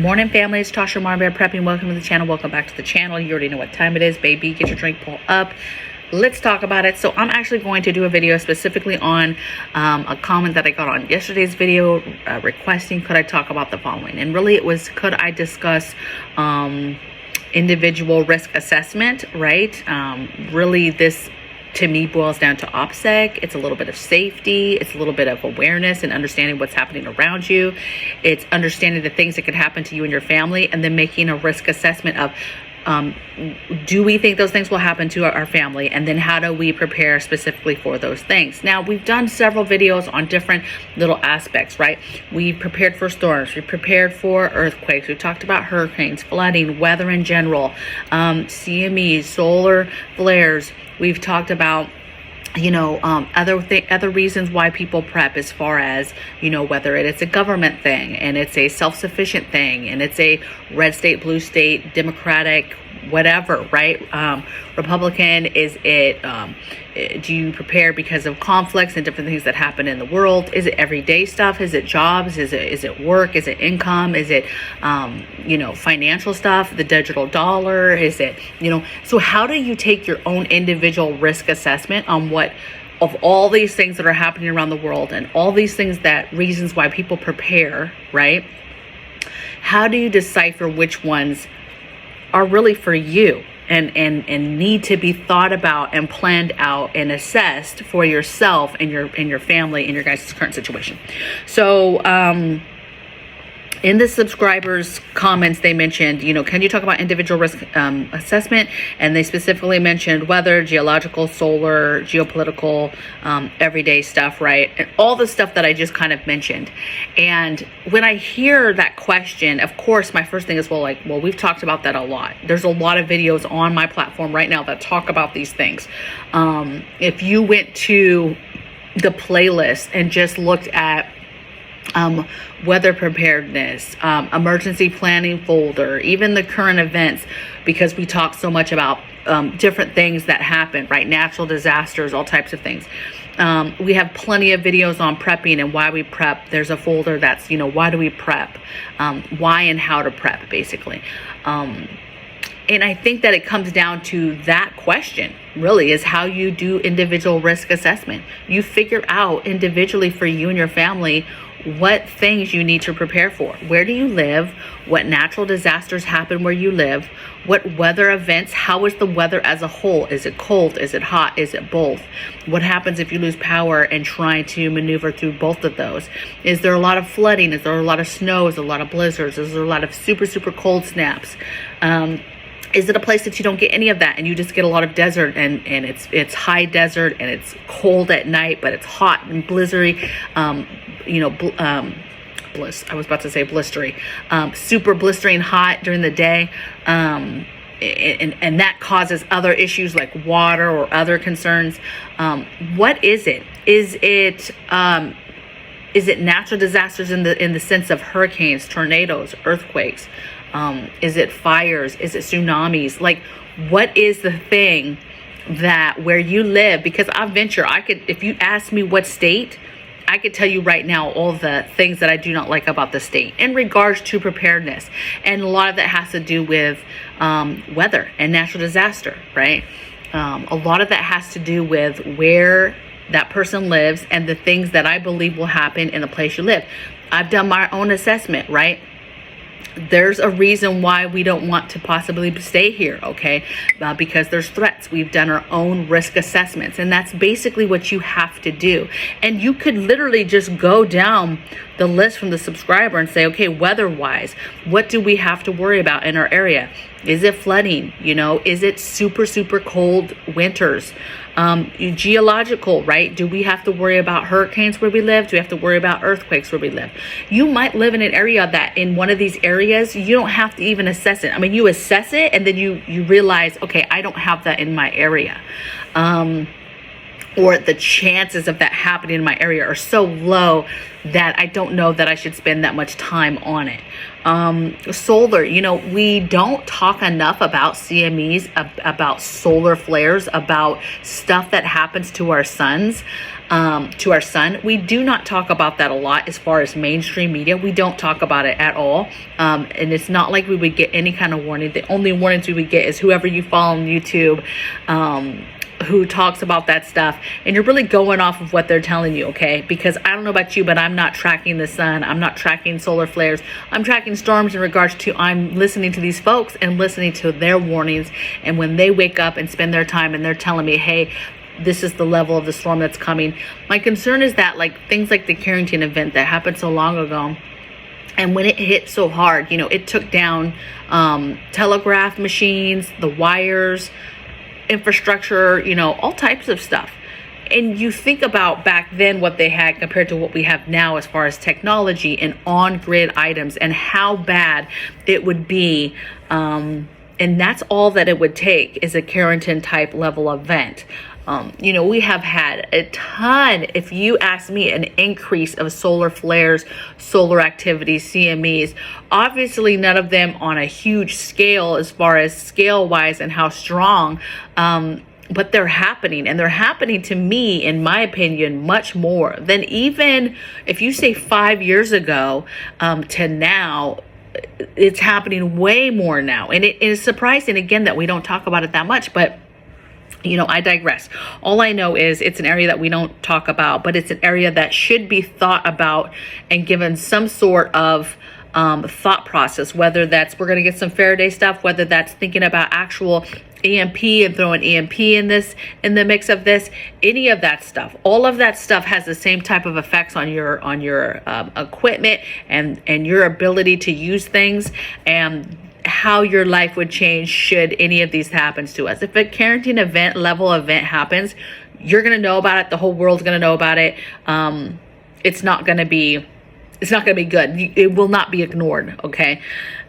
Morning family, it's Tasha MAMABEAR prepping. Welcome to the channel. Welcome back to the channel. You already know what time it is, baby. Get your drink, pull up. Let's talk about it. So I'm actually going to do a video specifically on a comment that I got on yesterday's video requesting could I talk about the following. And really it was, could I discuss individual risk assessment, right? Really this to me boils down to OPSEC. It's a little bit of safety. It's a little bit of awareness and understanding what's happening around you. It's understanding the things that could happen to you and your family, and then making a risk assessment of do we think those things will happen to our family, and then how do we prepare specifically for those things. Now, we've done several videos on different little aspects, right? We've prepared for storms, we prepared for earthquakes, we've talked about hurricanes, flooding, weather in general, CMEs, solar flares. We've talked about other reasons why people prep, as far as, whether it's a government thing and it's a self-sufficient thing and it's a red state, blue state, Democratic, whatever, right? Republican, is it, do you prepare because of conflicts and different things that happen in the world? Is it everyday stuff? Is it jobs? Is it work? Is it income? Is it, financial stuff, the digital dollar? Is it, so how do you take your own individual risk assessment on what, of all these things that are happening around the world and all these things that reasons why people prepare, right? How do you decipher which ones are really for you and need to be thought about and planned out and assessed for yourself and your family and your guys' current situation? So in the subscribers comments, they mentioned, can you talk about individual risk assessment? And they specifically mentioned weather, geological, solar, geopolitical, everyday stuff, right? And all the stuff that I just kind of mentioned. And when I hear that question, of course, my first thing is, well, we've talked about that a lot. There's a lot of videos on my platform right now that talk about these things. If you went to the playlist and just looked at weather preparedness, emergency planning folder, even the current events, because we talk so much about different things that happen, right? Natural disasters, all types of things. We have plenty of videos on prepping and why we prep. There's a folder that's, why do we prep? Why and how to prep, basically. And I think that it comes down to that question, really, is how you do individual risk assessment. You figure out individually for you and your family what things you need to prepare for. Where do you live? What natural disasters happen where you live? What weather events? How is the weather as a whole? Is it cold? Is it hot? Is it both? What happens if you lose power and try to maneuver through both of those? Is there a lot of flooding? Is there a lot of snow? Is there a lot of blizzards? Is there a lot of super, super cold snaps? Is it a place that you don't get any of that and you just get a lot of desert and it's high desert and it's cold at night, but it's hot and blizzardy, I was about to say blistery, super blistering hot during the day, and that causes other issues like water or other concerns. What is it? Is it natural disasters in the sense of hurricanes, tornadoes, earthquakes? Is it fires? Is it tsunamis? Like, what is the thing that where you live? Because I venture, if you ask me what state, I could tell you right now all the things that I do not like about the state in regards to preparedness. And a lot of that has to do with weather and natural disaster, right? A lot of that has to do with where that person lives and the things that I believe will happen in the place you live. I've done my own assessment, right? There's a reason why we don't want to possibly stay here, okay? Because there's threats. We've done our own risk assessments, and that's basically what you have to do. And you could literally just go down the list from the subscriber and say, okay, weather-wise, what do we have to worry about in our area? Is it flooding? Is it super, super cold winters? Geological, right? Do we have to worry about hurricanes where we live? Do we have to worry about earthquakes where we live? You might live in an area that in one of these areas, you don't have to even assess it. I mean, you assess it and then you realize, okay, I don't have that in my area. or the chances of that happening in my area are so low that I don't know that I should spend that much time on it. Solar, you know, we don't talk enough about CMEs, about solar flares, about stuff that happens to our sons, to our son. We do not talk about that a lot as far as mainstream media. We don't talk about it at all. And it's not like we would get any kind of warning. The only warnings we would get is whoever you follow on YouTube, who talks about that stuff, and you're really going off of what they're telling you, okay? Because I don't know about you, but I'm not tracking the sun. I'm not tracking solar flares. I'm tracking storms in regards to, I'm listening to these folks and listening to their warnings. And when they wake up and spend their time and they're telling me, hey, this is the level of the storm that's coming. My concern is that, like, things like the Carrington event that happened so long ago, and when it hit so hard, you know, it took down telegraph machines, the wires, infrastructure, you know, all types of stuff. And you think about back then what they had compared to what we have now as far as technology and on-grid items, and how bad it would be. And that's all that it would take is a Carrington type level event. You know, we have had a ton, if you ask me, an increase of solar flares, solar activities, CMEs. Obviously, none of them on a huge scale as far as scale-wise and how strong, but they're happening. And they're happening, to me, in my opinion, much more than even if you say 5 years ago to now. It's happening way more now. And it is surprising, again, that we don't talk about it that much, but you know, I digress. All I know is it's an area that we don't talk about, but it's an area that should be thought about and given some sort of thought process, whether that's, we're going to get some Faraday stuff, whether that's thinking about actual EMP and throwing EMP in the mix of this, any of that stuff. All of that stuff has the same type of effects on your equipment and your ability to use things, and how your life would change should any of these happens to us. If a Carrington event level event happens, you're going to know about it. The whole world's going to know about it. It's not going to be good. It will not be ignored. Okay.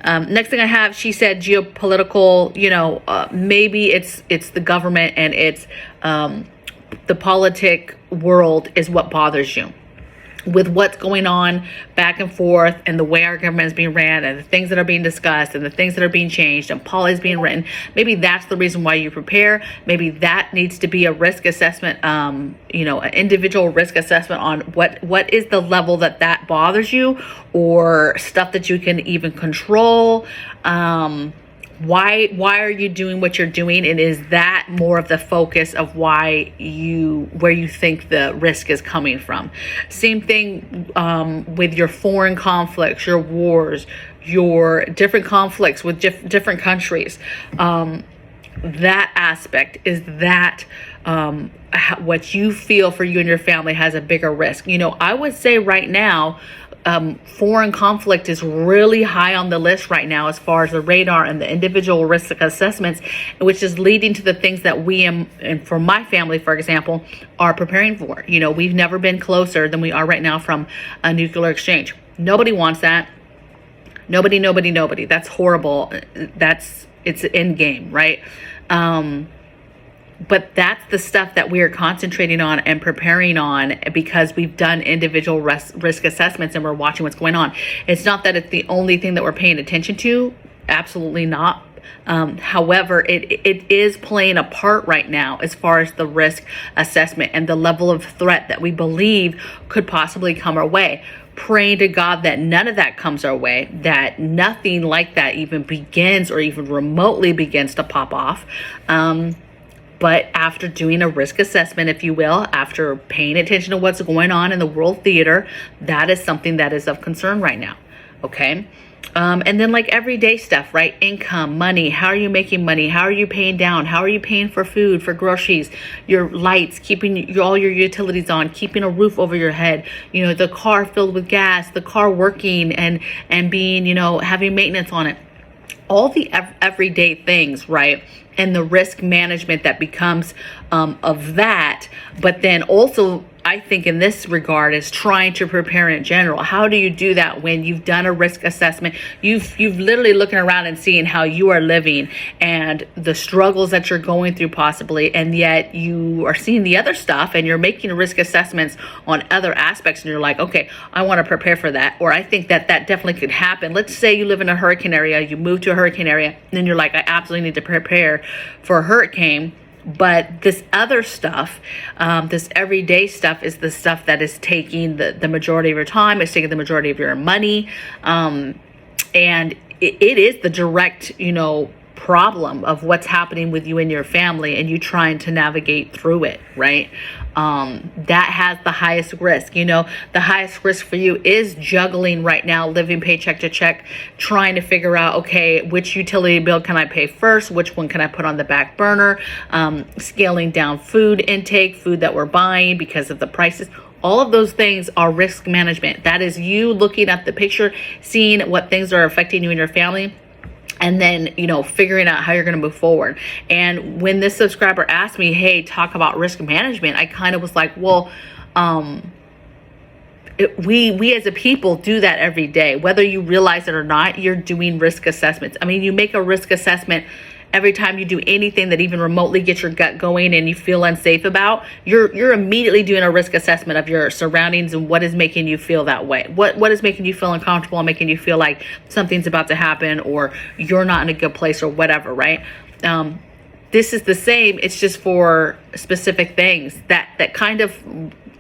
Next thing I have, she said geopolitical, you know, maybe it's the government and it's the politic world is what bothers you. With what's going on back and forth and the way our government is being ran and the things that are being discussed and the things that are being changed and policies being written, maybe that's the reason why you prepare. Maybe that needs to be a risk assessment, you know, an individual risk assessment on what is the level that bothers you, or stuff that you can even control. Why are you doing what you're doing? And is that more of the focus of where you think the risk is coming from? Same thing with your foreign conflicts, your wars, your different conflicts with different countries. That aspect, is that what you feel for you and your family has a bigger risk? You know, I would say right now, foreign conflict is really high on the list right now as far as the radar and the individual risk assessments, which is leading to the things that we and for my family, for example, are preparing for. You know, we've never been closer than we are right now from a nuclear exchange. Nobody wants that. Nobody. That's horrible. It's end game, right? But that's the stuff that we are concentrating on and preparing on, because we've done individual risk assessments and we're watching what's going on. It's not that it's the only thing that we're paying attention to. Absolutely not. However, it is playing a part right now as far as the risk assessment and the level of threat that we believe could possibly come our way. Praying to God that none of that comes our way, that nothing like that even begins or even remotely begins to pop off. But after doing a risk assessment, if you will, after paying attention to what's going on in the world theater, that is something that is of concern right now. Okay. And then like everyday stuff, right? Income, money. How are you making money? How are you paying down? How are you paying for food, for groceries, your lights, keeping all your utilities on, keeping a roof over your head, you know, the car filled with gas, the car working and being, you know, having maintenance on it. All the everyday things, right? And the risk management that becomes of that, but then also I think in this regard is trying to prepare in general. How do you do that when you've done a risk assessment? You've literally looking around and seeing how you are living and the struggles that you're going through possibly, and yet you are seeing the other stuff and you're making risk assessments on other aspects, and you're like, okay, I want to prepare for that, or I think that that definitely could happen. Let's say you live in a hurricane area, you move to a hurricane area, and then you're like, I absolutely need to prepare for a hurricane. But this other stuff, this everyday stuff, is the stuff that is taking the majority of your time, it's taking the majority of your money. And it is the direct, problem of what's happening with you and your family, and you trying to navigate through it, right? That has the highest risk. The highest risk for you is juggling right now, living paycheck to check, trying to figure out, okay, which utility bill can I pay first? Which one can I put on the back burner? Scaling down food intake, food that we're buying because of the prices. All of those things are risk management. That is you looking at the picture, seeing what things are affecting you and your family, and then, figuring out how you're going to move forward. And when this subscriber asked me, hey, talk about risk management, I kind of was like, well, we as a people do that every day. Whether you realize it or not, you're doing risk assessments. I mean, you make a risk assessment every time you do anything that even remotely gets your gut going and you feel unsafe about. You're immediately doing a risk assessment of your surroundings and what is making you feel that way. What is making you feel uncomfortable and making you feel like something's about to happen or you're not in a good place or whatever, right? This is the same. It's just for specific things that kind of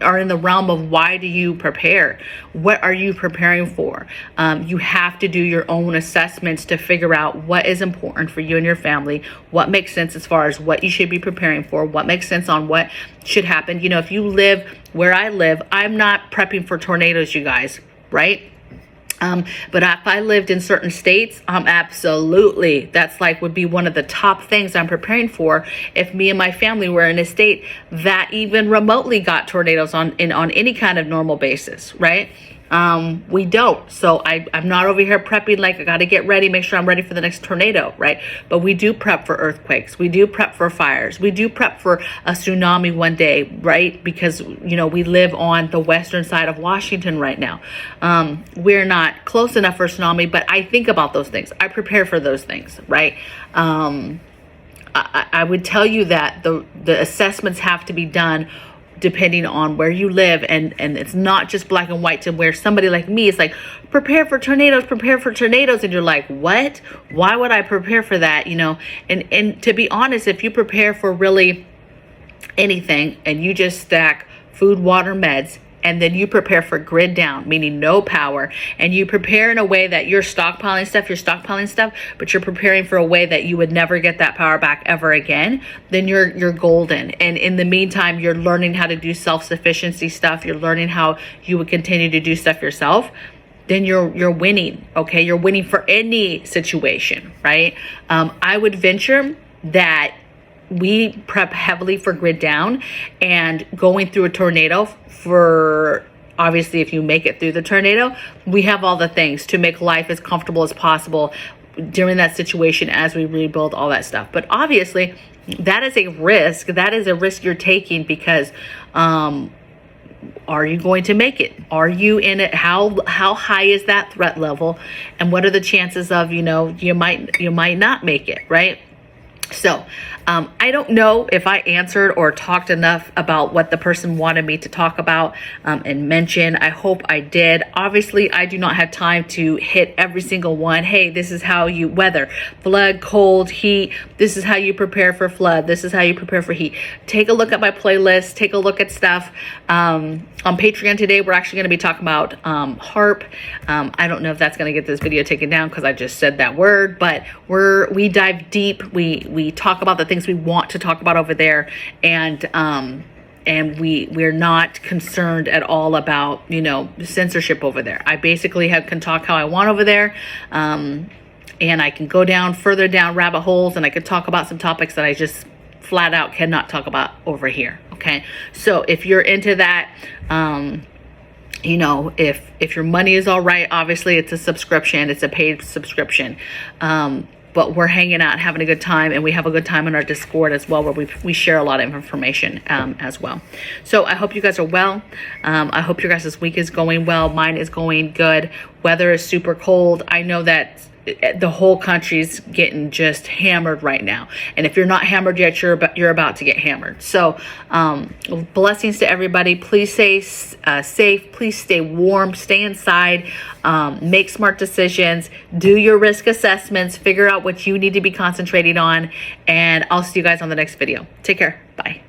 are in the realm of why do you prepare? What are you preparing for? You have to do your own assessments to figure out what is important for you and your family, what makes sense as far as what you should be preparing for, what makes sense on what should happen. If you live where I live, I'm not prepping for tornadoes, you guys, right? But if I lived in certain states, absolutely, that's would be one of the top things I'm preparing for. If me and my family were in a state that even remotely got tornadoes on any kind of normal basis, right? We don't. So I'm not over here prepping like I got to get ready, make sure I'm ready for the next tornado, right? But we do prep for earthquakes. We do prep for fires. We do prep for a tsunami one day, right? Because, we live on the western side of Washington right now. We're not close enough for a tsunami, but I think about those things. I prepare for those things, right? I would tell you that the assessments have to be done depending on where you live, and it's not just black and white, to where somebody like me is like, prepare for tornadoes, and you're like, what? Why would I prepare for that? And to be honest, if you prepare for really anything and you just stack food, water, meds, and then you prepare for grid down, meaning no power, and you prepare in a way that you're stockpiling stuff, but you're preparing for a way that you would never get that power back ever again, then you're golden. And in the meantime, you're learning how to do self-sufficiency stuff, you're learning how you would continue to do stuff yourself, then you're winning, okay? You're winning for any situation, right? I would venture that we prep heavily for grid down, and going through a tornado, for obviously if you make it through the tornado, we have all the things to make life as comfortable as possible during that situation as we rebuild all that stuff. But obviously that is a risk. That is a risk you're taking, because are you going to make it? Are you in it? How high is that threat level? And what are the chances of, you might not make it, right? So I don't know if I answered or talked enough about what the person wanted me to talk about and mention. I hope I did. Obviously, I do not have time to hit every single one. Hey, this is how you weather, flood, cold, heat. This is how you prepare for flood. This is how you prepare for heat. Take a look at my playlist. Take a look at stuff. On Patreon today, we're actually going to be talking about HARP. I don't know if that's going to get this video taken down because I just said that word, but we dive deep. We talk about the things we want to talk about over there, and we're not concerned at all about censorship over there. I basically can talk how I want over there, and I can go further down rabbit holes, and I could talk about some topics that I just flat out cannot talk about over here. Okay, so if you're into that, if your money is all right, obviously it's a subscription, it's a paid subscription. but we're hanging out, having a good time, and we have a good time in our Discord as well, where we share a lot of information as well. So I hope you guys are well. I hope your guys' week is going well. Mine is going good. Weather is super cold. I know that the whole country's getting just hammered right now, and if you're not hammered yet, you're about to get hammered. So blessings to everybody. Please stay safe, please stay warm, stay inside, make smart decisions, do your risk assessments, figure out what you need to be concentrating on, and I'll see you guys on the next video. Take care. Bye.